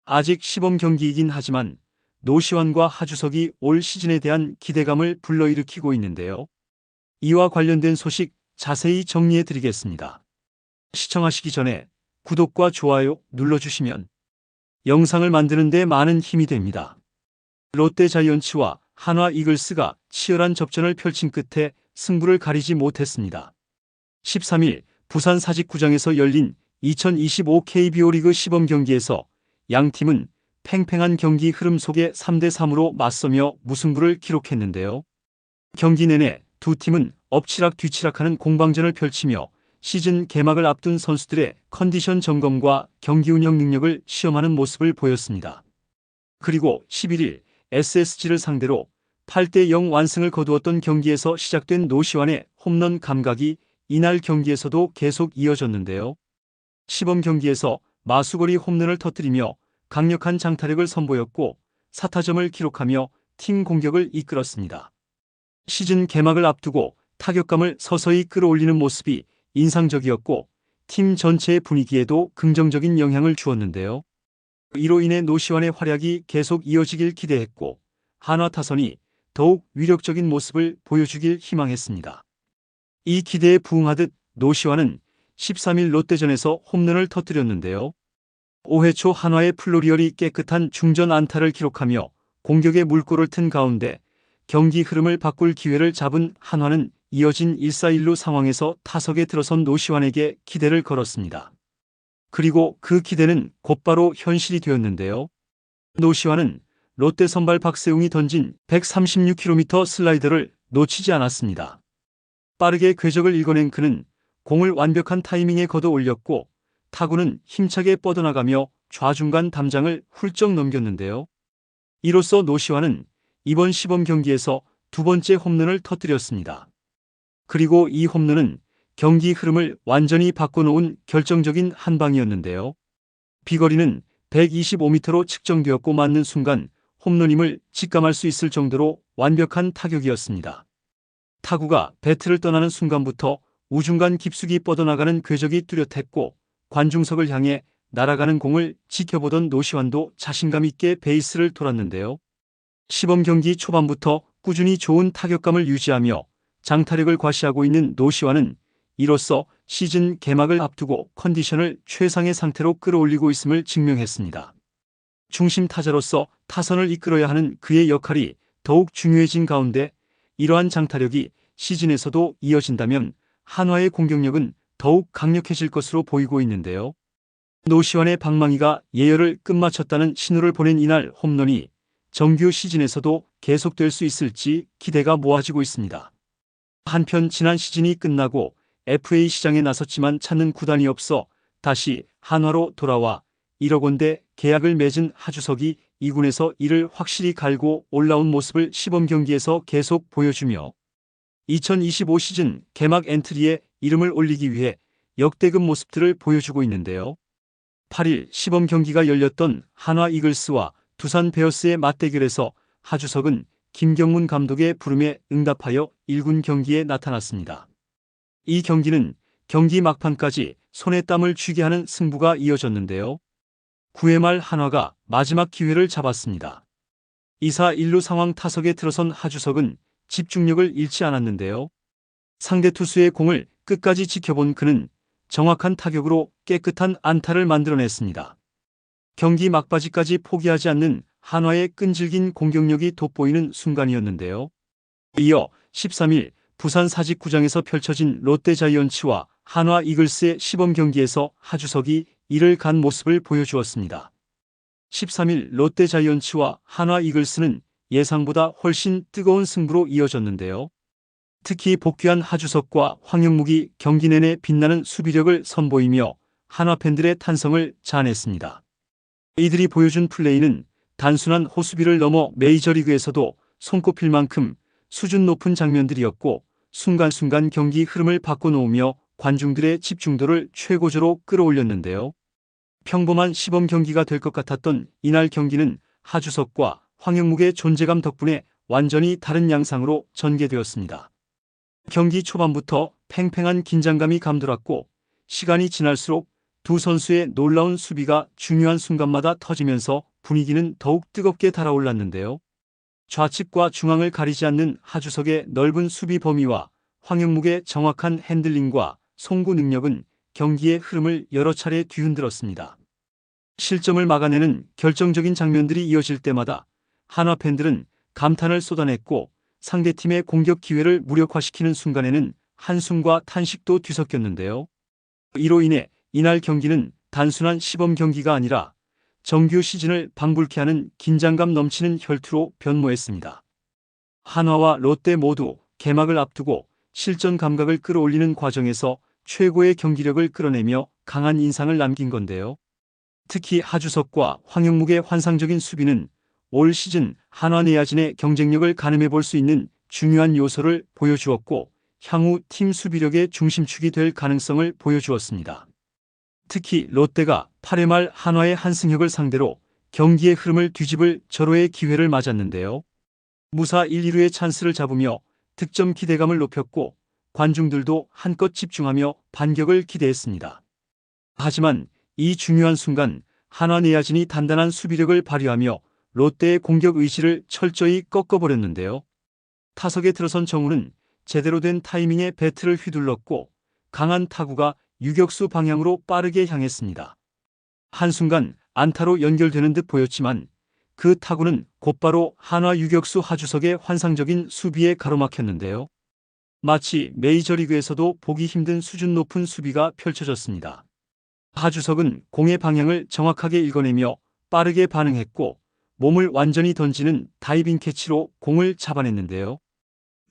아직 시범 경기이긴 하지만 노시환과 하주석이 올 시즌에 대한 기대감을 불러일으키고 있는데요. 이와 관련된 소식 자세히 정리해 드리겠습니다. 시청하시기 전에 구독과 좋아요 눌러주시면 영상을 만드는 데 많은 힘이 됩니다. 롯데 자이언츠와 한화 이글스가 치열한 접전을 펼친 끝에 승부를 가리지 못했습니다. 13일 부산 사직구장에서 열린 2025 KBO 리그 시범 경기에서 양 팀은 팽팽한 경기 흐름 속에 3대3으로 맞서며 무승부를 기록했는데요. 경기 내내 두 팀은 엎치락 뒤치락하는 공방전을 펼치며 시즌 개막을 앞둔 선수들의 컨디션 점검과 경기 운영 능력을 시험하는 모습을 보였습니다. 그리고 11일 SSG를 상대로 8대0 완승을 거두었던 경기에서 시작된 노시환의 홈런 감각이 이날 경기에서도 계속 이어졌는데요. 시범 경기에서 마수거리 홈런을 터뜨리며 강력한 장타력을 선보였고 4타점을 기록하며 팀 공격을 이끌었습니다. 시즌 개막을 앞두고 타격감을 서서히 끌어올리는 모습이 인상적이었고 팀 전체의 분위기에도 긍정적인 영향을 주었는데요. 이로 인해 노시환의 활약이 계속 이어지길 기대했고 한화 타선이 더욱 위력적인 모습을 보여주길 희망했습니다. 이 기대에 부응하듯 노시환은 13일 롯데전에서 홈런을 터뜨렸는데요. 5회 초 한화의 플로리얼이 깨끗한 중전 안타를 기록하며 공격의 물꼬를 튼 가운데 경기 흐름을 바꿀 기회를 잡은 한화는 이어진 1-4-1루 상황에서 타석에 들어선 노시환에게 기대를 걸었습니다. 그리고 그 기대는 곧바로 현실이 되었는데요. 노시환은 롯데 선발 박세웅이 던진 136km 슬라이더를 놓치지 않았습니다. 빠르게 궤적을 읽어낸 그는 공을 완벽한 타이밍에 걷어 올렸고 타구는 힘차게 뻗어나가며 좌중간 담장을 훌쩍 넘겼는데요. 이로써 노시환은 이번 시범 경기에서 두 번째 홈런을 터뜨렸습니다. 그리고 이 홈런은 경기 흐름을 완전히 바꿔놓은 결정적인 한 방이었는데요. 비거리는 125m로 측정되었고 맞는 순간 홈런임을 직감할 수 있을 정도로 완벽한 타격이었습니다. 타구가 배트를 떠나는 순간부터 우중간 깊숙이 뻗어나가는 궤적이 뚜렷했고 관중석을 향해 날아가는 공을 지켜보던 노시환도 자신감 있게 베이스를 돌았는데요. 시범 경기 초반부터 꾸준히 좋은 타격감을 유지하며 장타력을 과시하고 있는 노시환은 이로써 시즌 개막을 앞두고 컨디션을 최상의 상태로 끌어올리고 있음을 증명했습니다. 중심 타자로서 타선을 이끌어야 하는 그의 역할이 더욱 중요해진 가운데 이러한 장타력이 시즌에서도 이어진다면 한화의 공격력은 더욱 강력해질 것으로 보이고 있는데요. 노시환의 방망이가 예열을 끝마쳤다는 신호를 보낸 이날 홈런이 정규 시즌에서도 계속될 수 있을지 기대가 모아지고 있습니다. 한편 지난 시즌이 끝나고 FA 시장에 나섰지만 찾는 구단이 없어 다시 한화로 돌아와 1억 원대 계약을 맺은 하주석이 2군에서 이를 확실히 갈고 올라온 모습을 시범 경기에서 계속 보여주며 2025 시즌 개막 엔트리에 이름을 올리기 위해 역대급 모습들을 보여주고 있는데요. 8일 시범 경기가 열렸던 한화 이글스와 두산 베어스의 맞대결에서 하주석은 김경문 감독의 부름에 응답하여 1군 경기에 나타났습니다. 이 경기는 경기 막판까지 손에 땀을 쥐게 하는 승부가 이어졌는데요. 9회 말 한화가 마지막 기회를 잡았습니다. 2-4-1루 상황 타석에 들어선 하주석은 집중력을 잃지 않았는데요. 상대 투수의 공을 끝까지 지켜본 그는 정확한 타격으로 깨끗한 안타를 만들어냈습니다. 경기 막바지까지 포기하지 않는 한화의 끈질긴 공격력이 돋보이는 순간이었는데요. 이어 13일 부산 사직구장에서 펼쳐진 롯데 자이언츠와 한화 이글스의 시범 경기에서 하주석이 이를 간 모습을 보여주었습니다. 13일 롯데 자이언츠와 한화 이글스는 예상보다 훨씬 뜨거운 승부로 이어졌는데요. 특히 복귀한 하주석과 황영묵이 경기 내내 빛나는 수비력을 선보이며 한화 팬들의 탄성을 자아냈습니다. 이들이 보여준 플레이는 단순한 호수비를 넘어 메이저리그에서도 손꼽힐 만큼 수준 높은 장면들이었고 순간순간 경기 흐름을 바꿔놓으며 관중들의 집중도를 최고조로 끌어올렸는데요. 평범한 시범 경기가 될 것 같았던 이날 경기는 하주석과 황영묵의 존재감 덕분에 완전히 다른 양상으로 전개되었습니다. 경기 초반부터 팽팽한 긴장감이 감돌았고 시간이 지날수록 두 선수의 놀라운 수비가 중요한 순간마다 터지면서 분위기는 더욱 뜨겁게 달아올랐는데요. 좌측과 중앙을 가리지 않는 하주석의 넓은 수비 범위와 황영묵의 정확한 핸들링과 송구 능력은 경기의 흐름을 여러 차례 뒤흔들었습니다. 실점을 막아내는 결정적인 장면들이 이어질 때마다 한화 팬들은 감탄을 쏟아냈고 상대팀의 공격 기회를 무력화시키는 순간에는 한숨과 탄식도 뒤섞였는데요. 이로 인해 이날 경기는 단순한 시범 경기가 아니라 정규 시즌을 방불케 하는 긴장감 넘치는 혈투로 변모했습니다. 한화와 롯데 모두 개막을 앞두고 실전 감각을 끌어올리는 과정에서 최고의 경기력을 끌어내며 강한 인상을 남긴 건데요. 특히 하주석과 황영묵의 환상적인 수비는 올 시즌 한화 내야진의 경쟁력을 가늠해 볼 수 있는 중요한 요소를 보여주었고 향후 팀 수비력의 중심축이 될 가능성을 보여주었습니다. 특히 롯데가 8회 말 한화의 한승혁을 상대로 경기의 흐름을 뒤집을 절호의 기회를 맞았는데요. 무사 1, 2루의 찬스를 잡으며 득점 기대감을 높였고 관중들도 한껏 집중하며 반격을 기대했습니다. 하지만 이 중요한 순간 한화 내야진이 단단한 수비력을 발휘하며 롯데의 공격 의지를 철저히 꺾어버렸는데요. 타석에 들어선 정우는 제대로 된 타이밍에 배트를 휘둘렀고 강한 타구가 유격수 방향으로 빠르게 향했습니다. 한순간 안타로 연결되는 듯 보였지만 그 타구는 곧바로 한화 유격수 하주석의 환상적인 수비에 가로막혔는데요. 마치 메이저리그에서도 보기 힘든 수준 높은 수비가 펼쳐졌습니다. 하주석은 공의 방향을 정확하게 읽어내며 빠르게 반응했고 몸을 완전히 던지는 다이빙 캐치로 공을 잡아냈는데요.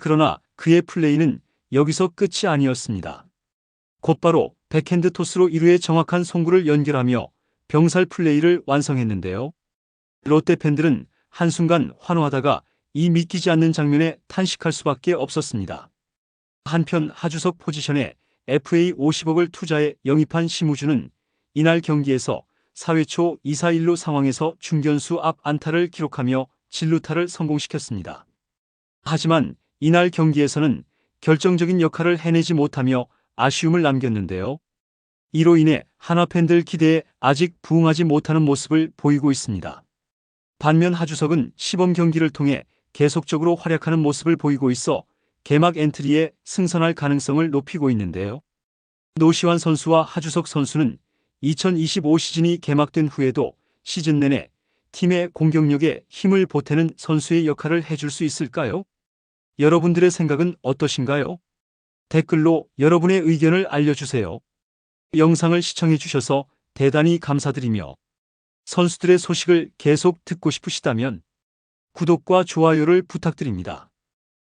그러나 그의 플레이는 여기서 끝이 아니었습니다. 곧바로 백핸드 토스로 1루에 정확한 송구를 연결하며 병살 플레이를 완성했는데요. 롯데 팬들은 한순간 환호하다가 이 믿기지 않는 장면에 탄식할 수밖에 없었습니다. 한편 하주석 포지션에 FA 50억을 투자해 영입한 심우주는 이날 경기에서 4회 초 2사 1루 상황에서 중견수 앞 안타를 기록하며 진루타를 성공시켰습니다. 하지만 이날 경기에서는 결정적인 역할을 해내지 못하며 아쉬움을 남겼는데요. 이로 인해 한화 팬들 기대에 아직 부응하지 못하는 모습을 보이고 있습니다. 반면 하주석은 시범 경기를 통해 계속적으로 활약하는 모습을 보이고 있어 개막 엔트리에 승선할 가능성을 높이고 있는데요. 노시환 선수와 하주석 선수는 2025 시즌이 개막된 후에도 시즌 내내 팀의 공격력에 힘을 보태는 선수의 역할을 해줄 수 있을까요? 여러분들의 생각은 어떠신가요? 댓글로 여러분의 의견을 알려주세요. 영상을 시청해주셔서 대단히 감사드리며 선수들의 소식을 계속 듣고 싶으시다면 구독과 좋아요를 부탁드립니다.